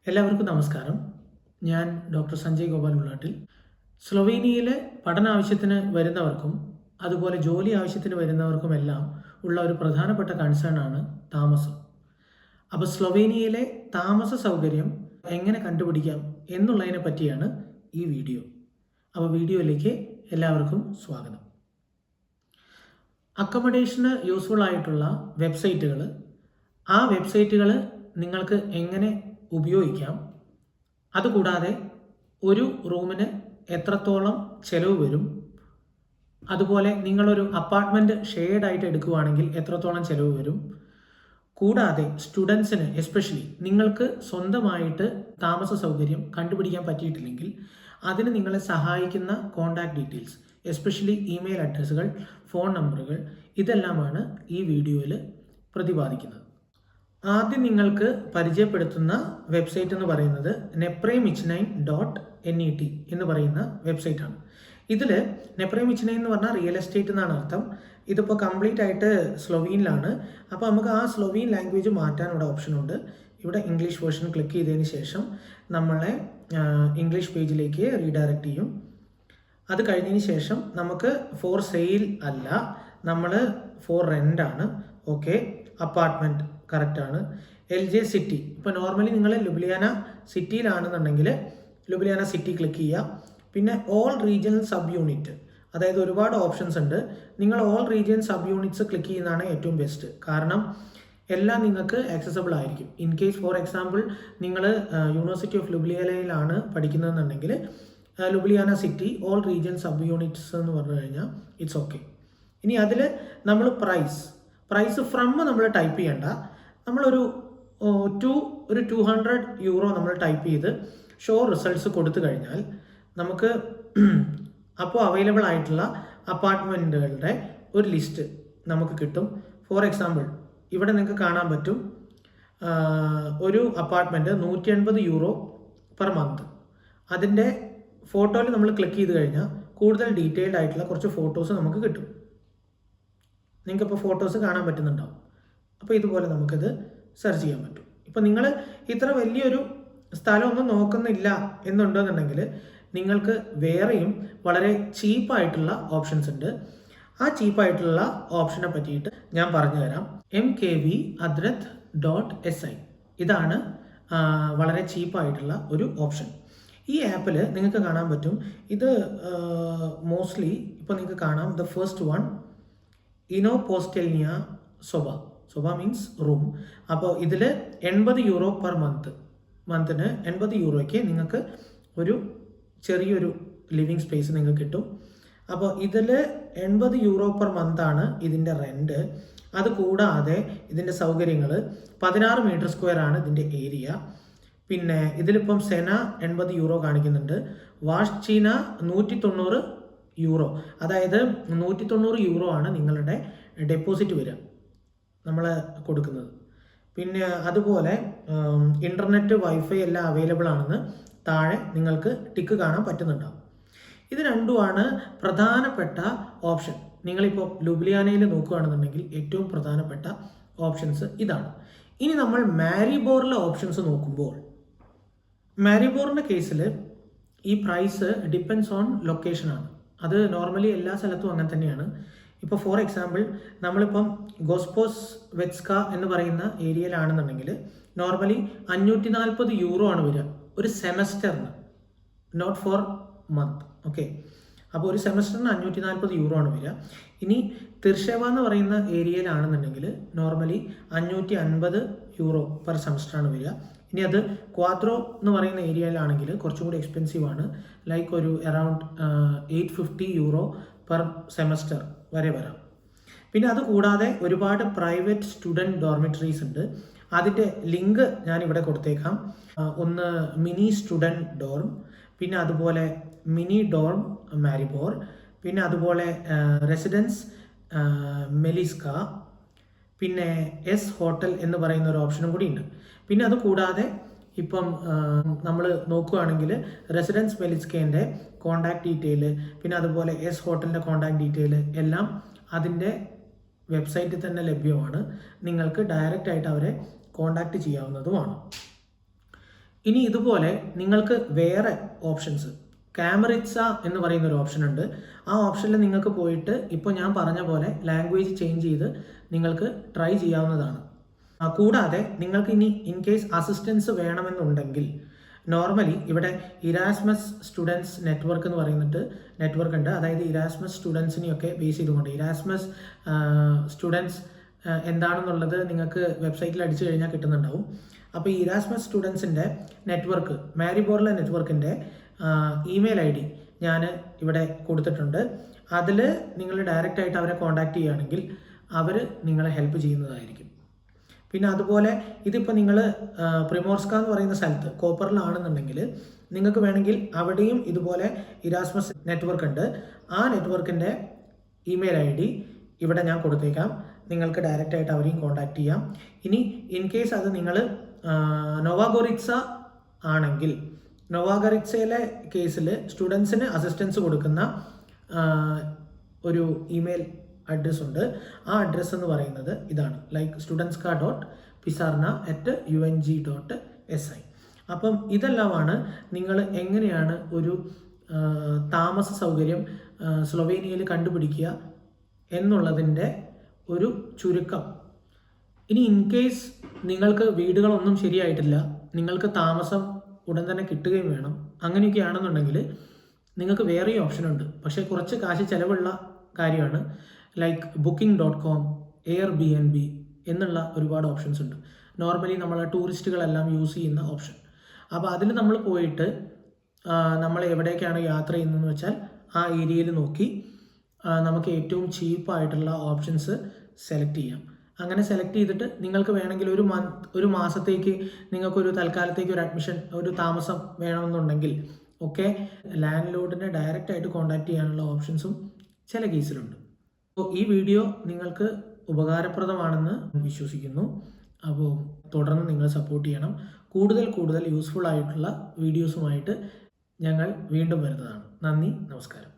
എല്ലാവർക്കും നമസ്കാരം. ഞാൻ ഡോക്ടർ സഞ്ജയ് ഗോപാൽ ഉള്ളാട്ടിൽ. സ്ലൊവേനിയയിലെ പഠനാവശ്യത്തിന് വരുന്നവർക്കും അതുപോലെ ജോലി ആവശ്യത്തിന് വരുന്നവർക്കുമെല്ലാം ഉള്ള ഒരു പ്രധാനപ്പെട്ട കൺസേൺ ആണ് താമസം. അപ്പോൾ സ്ലൊവേനിയയിലെ താമസ സൗകര്യം എങ്ങനെ കണ്ടുപിടിക്കാം എന്നുള്ളതിനെ പറ്റിയാണ് ഈ വീഡിയോ. അപ്പോൾ വീഡിയോയിലേക്ക് എല്ലാവർക്കും സ്വാഗതം. അക്കമഡേഷന് യൂസ്ഫുൾ ആയിട്ടുള്ള വെബ്സൈറ്റുകൾ, ആ വെബ്സൈറ്റുകൾ നിങ്ങൾക്ക് എങ്ങനെ ഉപയോഗിക്കാം, അതുകൂടാതെ ഒരു റൂമിന് എത്രത്തോളം ചിലവ് വരും, അതുപോലെ നിങ്ങളൊരു അപ്പാർട്ട്മെൻറ്റ് ഷെയർഡ് ആയിട്ട് എടുക്കുകയാണെങ്കിൽ എത്രത്തോളം ചിലവ് വരും, കൂടാതെ സ്റ്റുഡൻസിന് എസ്പെഷ്യലി നിങ്ങൾക്ക് സ്വന്തമായിട്ട് താമസ സൗകര്യം കണ്ടുപിടിക്കാൻ പറ്റിയിട്ടില്ലെങ്കിൽ അതിന് നിങ്ങളെ സഹായിക്കുന്ന കോൺടാക്ട് ഡീറ്റെയിൽസ്, എസ്പെഷ്യലി ഇമെയിൽ അഡ്രസ്സുകൾ, ഫോൺ നമ്പറുകൾ, ഇതെല്ലാമാണ് ഈ വീഡിയോയിൽ പ്രതിപാദിക്കുന്നത്. ആദ്യം നിങ്ങൾക്ക് പരിചയപ്പെടുത്തുന്ന വെബ്സൈറ്റ് എന്ന് പറയുന്നത് nepremichnain.net എന്ന് പറയുന്ന വെബ്സൈറ്റാണ്. ഇതിൽ നെപ്രമിച്നൈൻ എന്ന് പറഞ്ഞാൽ റിയൽ എസ്റ്റേറ്റ് എന്നാണ് അർത്ഥം. ഇതിപ്പോൾ കംപ്ലീറ്റ് ആയിട്ട് സ്ലൊവീനിലാണ്. അപ്പോൾ നമുക്ക് ആ സ്ലൊവീൻ ലാംഗ്വേജ് മാറ്റാനുള്ള ഓപ്ഷനുണ്ട്. ഇവിടെ ഇംഗ്ലീഷ് വേർഷൻ ക്ലിക്ക് ചെയ്തതിന് ശേഷം നമ്മളെ ഇംഗ്ലീഷ് പേജിലേക്ക് റീഡയറക്റ്റ് ചെയ്യും. അത് കഴിഞ്ഞതിന് ശേഷം നമുക്ക് ഫോർ സെയിൽ അല്ല, നമ്മൾ ഫോർ റെൻ്റ് ആണ്. ഓക്കെ, അപ്പാർട്ട്മെൻറ്റ് കറക്റ്റാണ്. LJ സിറ്റി, ഇപ്പോൾ നോർമലി നിങ്ങൾ ലുബ്ലിയാന സിറ്റിയിലാണെന്നുണ്ടെങ്കിൽ ലുബ്ലിയാന സിറ്റി ക്ലിക്ക് ചെയ്യുക. പിന്നെ ഓൾ റീജിയണൽ സബ് യൂണിറ്റ്, അതായത് ഒരുപാട് ഓപ്ഷൻസ് ഉണ്ട്. നിങ്ങൾ all region sub units click ചെയ്യുന്നതാണ് ഏറ്റവും ബെസ്റ്റ്. കാരണം എല്ലാം നിങ്ങൾക്ക് ആക്സസബിൾ ആയിരിക്കും. ഇൻ കേസ് ഫോർ എക്സാമ്പിൾ നിങ്ങൾ യൂണിവേഴ്സിറ്റി ഓഫ് ലുബ്ലിയാനയിലാണ് പഠിക്കുന്നതെന്നുണ്ടെങ്കിൽ Ljubljana city all region sub units എന്ന് പറഞ്ഞു കഴിഞ്ഞാൽ ഇറ്റ്സ് ഓക്കെ. ഇനി അതിൽ നമ്മൾ പ്രൈസ് ഫ്രം നമ്മൾ ടൈപ്പ് ചെയ്യേണ്ട. നമ്മളൊരു 200 യൂറോ നമ്മൾ ടൈപ്പ് ചെയ്ത് ഷോ റിസൾട്ട്സ് കൊടുത്തു കഴിഞ്ഞാൽ നമുക്ക് അപ്പോൾ അവൈലബിൾ ആയിട്ടുള്ള അപ്പാർട്ട്മെൻറ്റുകളുടെ ഒരു ലിസ്റ്റ് നമുക്ക് കിട്ടും. ഫോർ എക്സാമ്പിൾ ഇവിടെ നിങ്ങൾക്ക് കാണാൻ പറ്റും ഒരു അപ്പാർട്ട്മെൻറ്റ് 180 യൂറോ പെർ മന്ത്. അതിൻ്റെ ഫോട്ടോയിൽ നമ്മൾ ക്ലിക്ക് ചെയ്ത് കഴിഞ്ഞാൽ കൂടുതൽ ഡീറ്റെയിൽഡ് ആയിട്ടുള്ള കുറച്ച് ഫോട്ടോസ് നമുക്ക് കിട്ടും. നിങ്ങൾക്കിപ്പോൾ ഫോട്ടോസ് കാണാൻ പറ്റുന്നുണ്ടാവും. അപ്പോൾ ഇതുപോലെ നമുക്കിത് സെർച്ച് ചെയ്യാൻ പറ്റും. ഇപ്പോൾ നിങ്ങൾ ഇത്ര വലിയൊരു സ്ഥലമൊന്നും നോക്കുന്നില്ല എന്നുണ്ടെന്നുണ്ടെങ്കിൽ നിങ്ങൾക്ക് വേറെയും വളരെ ചീപ്പായിട്ടുള്ള ഓപ്ഷൻസ് ഉണ്ട്. ആ ചീപ്പായിട്ടുള്ള ഓപ്ഷനെ പറ്റിയിട്ട് ഞാൻ പറഞ്ഞു തരാം. mkvadrat.si ഇതാണ് വളരെ ചീപ്പായിട്ടുള്ള ഒരു ഓപ്ഷൻ. ഈ ആപ്പിൽ നിങ്ങൾക്ക് കാണാൻ പറ്റും. ഇത് മോസ്റ്റ്ലി ഇപ്പോൾ നിങ്ങൾക്ക് കാണാം. ദ ഫസ്റ്റ് വൺ ഇനോ പോസ്റ്റൽനിയ സൊബ മീൻസ് റൂം. അപ്പോൾ ഇതിൽ 80 യൂറോ പെർ മന്തിന് 80 യൂറോയ്ക്ക് നിങ്ങൾക്ക് ഒരു ചെറിയൊരു ലിവിങ് സ്പേസ് നിങ്ങൾക്ക് കിട്ടും. അപ്പോൾ ഇതിൽ 80 യൂറോ പെർ മന്താണ് ഇതിൻ്റെ റെൻറ്റ്. അത് കൂടാതെ ഇതിൻ്റെ സൗകര്യങ്ങൾ 16 മീറ്റർ സ്ക്വയർ ആണ് ഇതിൻ്റെ ഏരിയ. പിന്നെ ഇതിലിപ്പം സെന 80 യൂറോ കാണിക്കുന്നുണ്ട്. വാഷ്ചീന 190 യൂറോ, അതായത് 190 യൂറോ ആണ് നിങ്ങളുടെ ഡെപ്പോസിറ്റ് വരിക, നമ്മൾ കൊടുക്കുന്നത്. പിന്നെ അതുപോലെ ഇൻ്റർനെറ്റ്, വൈഫൈ എല്ലാം അവൈലബിൾ ആണെന്ന് താഴെ നിങ്ങൾക്ക് ടിക്ക് കാണാൻ പറ്റുന്നുണ്ടാവും. ഇത് രണ്ടുമാണ് പ്രധാനപ്പെട്ട ഓപ്ഷൻ. നിങ്ങളിപ്പോൾ ലുബ്ലിയാനയിൽ നോക്കുകയാണെന്നുണ്ടെങ്കിൽ ഏറ്റവും പ്രധാനപ്പെട്ട ഓപ്ഷൻസ് ഇതാണ്. ഇനി നമ്മൾ മാരിബോറിലെ ഓപ്ഷൻസ് നോക്കുമ്പോൾ, മാരിബോറിൻ്റെ കേസിൽ ഈ പ്രൈസ് ഡിപ്പെൻസ് ഓൺ ലൊക്കേഷനാണ്. അത് നോർമലി എല്ലാ സ്ഥലത്തും അങ്ങനെ തന്നെയാണ്. ഇപ്പോൾ ഫോർ എക്സാമ്പിൾ നമ്മളിപ്പം ഗോസ്പോസ് വെറ്റ്സ്ക എന്ന് പറയുന്ന ഏരിയയിലാണെന്നുണ്ടെങ്കിൽ നോർമലി 540 യൂറോ ആണ് വരിക ഒരു സെമസ്റ്ററിന്, നോട്ട് ഫോർ മന്ത്. ഓക്കെ, അപ്പോൾ ഒരു സെമസ്റ്ററിന് 540 യൂറോ ആണ് വരിക. ഇനി തിർഷേവ എന്ന് പറയുന്ന ഏരിയയിലാണെന്നുണ്ടെങ്കിൽ നോർമലി 550 യൂറോ പെർ സെമസ്റ്ററാണ് വരിക. ഇനി അത് ക്വാദ്രോ എന്ന് പറയുന്ന ഏരിയയിലാണെങ്കിൽ കുറച്ചും കൂടി എക്സ്പെൻസീവ് ആണ്. ലൈക്ക് ഒരു അറൗണ്ട് 850 യൂറോ പെർ സെമസ്റ്റർ വരെ വരാം. പിന്നെ അത് കൂടാതെ ഒരുപാട് പ്രൈവറ്റ് സ്റ്റുഡൻറ്റ് ഡോർമിറ്ററീസ് ഉണ്ട്. അതിൻ്റെ ലിങ്ക് ഞാനിവിടെ കൊടുത്തേക്കാം. ഒന്ന് മിനി സ്റ്റുഡൻറ്റ് ഡോർം, പിന്നെ അതുപോലെ മിനി ഡോർം മാരിബോർ, പിന്നെ അതുപോലെ റെസിഡൻസ് മെലിസ്ക, പിന്നെ എസ് ഹോട്ടൽ എന്ന് പറയുന്ന ഒരു ഓപ്ഷനും കൂടി ഉണ്ട്. പിന്നെ അത് കൂടാതെ ഇപ്പം നമ്മൾ നോക്കുകയാണെങ്കിൽ റെസിഡൻസ് മെലിസ്കേൻ്റെ കോൺടാക്ട് ഡീറ്റെയിൽ, പിന്നെ അതുപോലെ എസ് ഹോട്ടലിൻ്റെ കോൺടാക്ട് ഡീറ്റെയിൽ എല്ലാം അതിൻ്റെ വെബ്സൈറ്റിൽ തന്നെ ലഭ്യമാണ്. നിങ്ങൾക്ക് ഡയറക്റ്റ് ആയിട്ട് അവരെ കോൺടാക്റ്റ് ചെയ്യാവുന്നതുമാണ്. ഇനി ഇതുപോലെ നിങ്ങൾക്ക് വേറെ ഓപ്ഷൻസ് കാമറിറ്റ്സ എന്ന് പറയുന്ന ഒരു ഓപ്ഷൻ ഉണ്ട്. ആ ഓപ്ഷനിൽ നിങ്ങൾക്ക് പോയിട്ട് ഇപ്പോൾ ഞാൻ പറഞ്ഞ പോലെ ലാംഗ്വേജ് ചേഞ്ച് ചെയ്ത് നിങ്ങൾക്ക് ട്രൈ ചെയ്യാവുന്നതാണ്. കൂടാതെ നിങ്ങൾക്ക് ഇനി ഇൻ കേസ് അസിസ്റ്റൻസ് വേണമെന്നുണ്ടെങ്കിൽ നോർമലി ഇവിടെ ഇരാസ്മസ് സ്റ്റുഡൻസ് നെറ്റ്വർക്ക് എന്ന് പറയുന്നിട്ട് നെറ്റ്വർക്ക് ഉണ്ട്. അതായത് ഇരാസ്മസ് സ്റ്റുഡൻസിനെയൊക്കെ ബേസ് ചെയ്തുകൊണ്ട് ഇരാസ്മസ് സ്റ്റുഡൻസ് എന്താണെന്നുള്ളത് നിങ്ങൾക്ക് വെബ്സൈറ്റിൽ അടിച്ചു കഴിഞ്ഞാൽ കിട്ടുന്നുണ്ടാവും. അപ്പോൾ ഈ ഇരാസ്മസ് സ്റ്റുഡൻസിൻ്റെ നെറ്റ്വർക്ക് മാരിബോർല നെറ്റ്വർക്കിൻ്റെ ഇമെയിൽ ID ഞാൻ ഇവിടെ കൊടുത്തിട്ടുണ്ട്. അതിൽ നിങ്ങൾ ഡയറക്റ്റായിട്ട് അവരെ കോൺടാക്റ്റ് ചെയ്യുകയാണെങ്കിൽ അവർ നിങ്ങളെ ഹെൽപ്പ് ചെയ്യുന്നതായിരിക്കും. പിന്നെ അതുപോലെ ഇതിപ്പോൾ നിങ്ങൾ പ്രിമോർസ്ക എന്ന് പറയുന്ന സ്ഥലത്ത് കോപ്പറിലാണെന്നുണ്ടെങ്കിൽ നിങ്ങൾക്ക് വേണമെങ്കിൽ അവിടെയും ഇതുപോലെ ഇരാസ്മസ് നെറ്റ്വർക്ക് ഉണ്ട്. ആ നെറ്റ്വർക്കിൻ്റെ ഇമെയിൽ ID ഇവിടെ ഞാൻ കൊടുത്തേക്കാം. നിങ്ങൾക്ക് ഡയറക്റ്റായിട്ട് അവരെയും കോൺടാക്റ്റ് ചെയ്യാം. ഇനി ഇൻ കേസ് അത് നിങ്ങൾ നോവാഗോറിറ്റ്സ ആണെങ്കിൽ നോവാഗോറിറ്റ്സയിലെ കേസിൽ സ്റ്റുഡൻസിന് അസിസ്റ്റൻസ് കൊടുക്കുന്ന ഒരു ഇമെയിൽ അഡ്രസ്സ് ഉണ്ട്. ആ അഡ്രസ്സ് എന്ന് പറയുന്നത് ഇതാണ്, ലൈക്ക് studentska.pisarna@ung.si. അപ്പം ഇതെല്ലാമാണ് നിങ്ങൾ എങ്ങനെയാണ് ഒരു താമസ സൗകര്യം സ്ലൊവേനിയയിൽ കണ്ടുപിടിക്കുക എന്നുള്ളതിൻ്റെ ഒരു ചുരുക്കം. ഇനി ഇൻ കേസ് നിങ്ങൾക്ക് വീടുകളൊന്നും ശരിയായിട്ടില്ല, നിങ്ങൾക്ക് താമസം ഉടൻ തന്നെ കിട്ടുകയും വേണം, അങ്ങനെയൊക്കെയാണെന്നുണ്ടെങ്കിൽ നിങ്ങൾക്ക് വേറെയും ഓപ്ഷൻ ഉണ്ട്. പക്ഷേ കുറച്ച് കാശ് ചിലവുള്ള കാര്യമാണ്. ലൈക്ക് booking.com, Airbnb എന്നുള്ള ഒരുപാട് ഓപ്ഷൻസ് ഉണ്ട്. നോർമലി നമ്മൾ ടൂറിസ്റ്റുകളെല്ലാം യൂസ് ചെയ്യുന്ന ഓപ്ഷൻ. അപ്പോൾ അതിൽ നമ്മൾ പോയിട്ട് നമ്മൾ എവിടേക്കാണ് യാത്ര ചെയ്യുന്നതെന്ന് വെച്ചാൽ ആ ഏരിയയിൽ നോക്കി നമുക്ക് ഏറ്റവും ചീപ്പായിട്ടുള്ള ഓപ്ഷൻസ് സെലക്ട് ചെയ്യാം. അങ്ങനെ സെലക്ട് ചെയ്തിട്ട് നിങ്ങൾക്ക് വേണമെങ്കിൽ ഒരു മാസത്തേക്ക് നിങ്ങൾക്കൊരു തൽക്കാലത്തേക്ക് ഒരു അഡ്മിഷൻ, ഒരു താമസം വേണമെന്നുണ്ടെങ്കിൽ ഒക്കെ ലാൻഡ് ലോഡിനെ ഡയറക്റ്റായിട്ട് കോൺടാക്ട് ചെയ്യാനുള്ള ഓപ്ഷൻസും ചില കേസിലുണ്ട്. അപ്പോൾ ഈ വീഡിയോ നിങ്ങൾക്ക് ഉപകാരപ്രദമാണെന്ന് വിശ്വസിക്കുന്നു. അപ്പോൾ തുടർന്ന് നിങ്ങൾ സപ്പോർട്ട് ചെയ്യണം. കൂടുതൽ യൂസ്ഫുൾ ആയിട്ടുള്ള വീഡിയോസുമായിട്ട് ഞങ്ങൾ വീണ്ടും വരുന്നതാണ്. നന്ദി, നമസ്കാരം.